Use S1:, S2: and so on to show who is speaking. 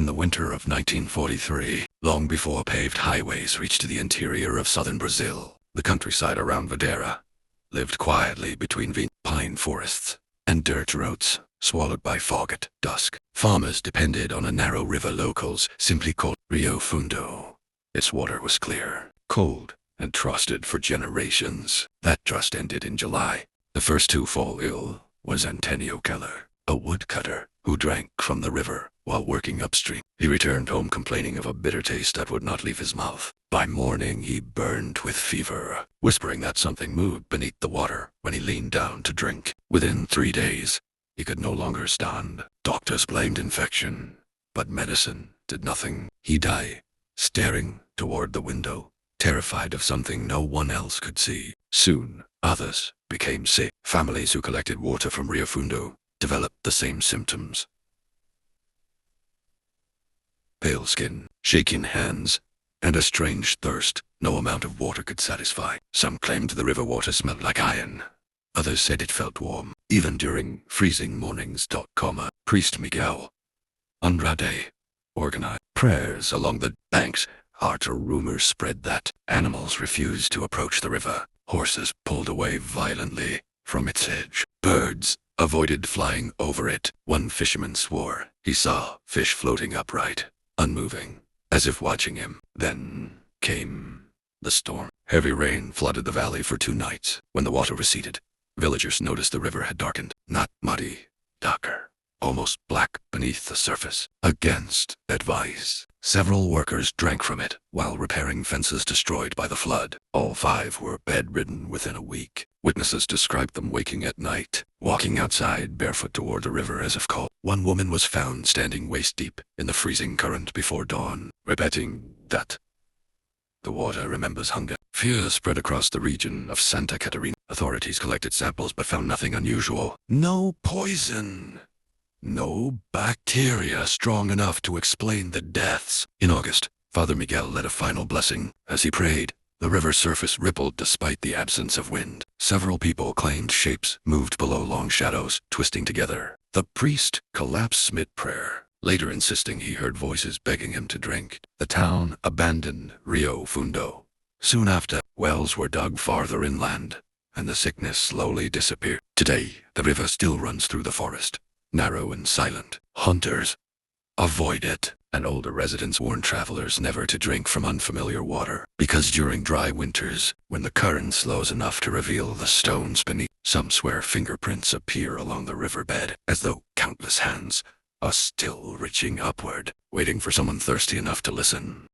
S1: In the winter of 1943, long before paved highways reached the interior of southern Brazil, the countryside around Videira lived quietly between pine forests and dirt roads, swallowed by fog at dusk. Farmers depended on a narrow river locals simply called Rio Fundo. Its water was clear, cold, and trusted for generations. That trust ended in July. The first to fall ill was Antonio Keller, a woodcutter who drank from the river while working upstream. He returned home complaining of a bitter taste that would not leave his mouth. By morning he burned with fever, whispering that something moved beneath the water when he leaned down to drink. Within 3 days, he could no longer stand. Doctors blamed infection, but medicine did nothing. He died, staring toward the window, terrified of something no one else could see. Soon, others became sick. Families who collected water from Rio Fundo developed the same symptoms. Pale skin, shaking hands, and a strange thirst no amount of water could satisfy. Some claimed the river water smelled like iron. Others said it felt warm, even during freezing mornings. Priest Miguel Andrade organized prayers along the banks. After rumors spread that animals refused to approach the river, horses pulled away violently from its edge. Birds avoided flying over it. One fisherman swore he saw fish floating upright, unmoving, as if watching him. Then came the storm. Heavy rain flooded the valley for 2 nights. When the water receded, villagers noticed the river had darkened, not muddy, darker, almost black beneath the surface. Against advice, several workers drank from it while repairing fences destroyed by the flood. All 5 were bedridden within a week. Witnesses described them waking at night, walking outside barefoot toward the river as if called. One woman was found standing waist-deep in the freezing current before dawn, repeating that the water remembers hunger. Fear spread across the region of Santa Catarina. Authorities collected samples but found nothing unusual. No poison. No bacteria strong enough to explain the deaths. In August, Father Miguel led a final blessing. As he prayed, the river's surface rippled despite the absence of wind. Several people claimed shapes moved below, long shadows twisting together. The priest collapsed mid-prayer, later insisting he heard voices begging him to drink. The town abandoned Rio Fundo. Soon after, wells were dug farther inland, and the sickness slowly disappeared. Today, the river still runs through the forest, narrow and silent. Hunters avoid it, and older residents warn travelers never to drink from unfamiliar water, because during dry winters, when the current slows enough to reveal the stones beneath, some swear fingerprints appear along the riverbed, as though countless hands are still reaching upward, waiting for someone thirsty enough to listen.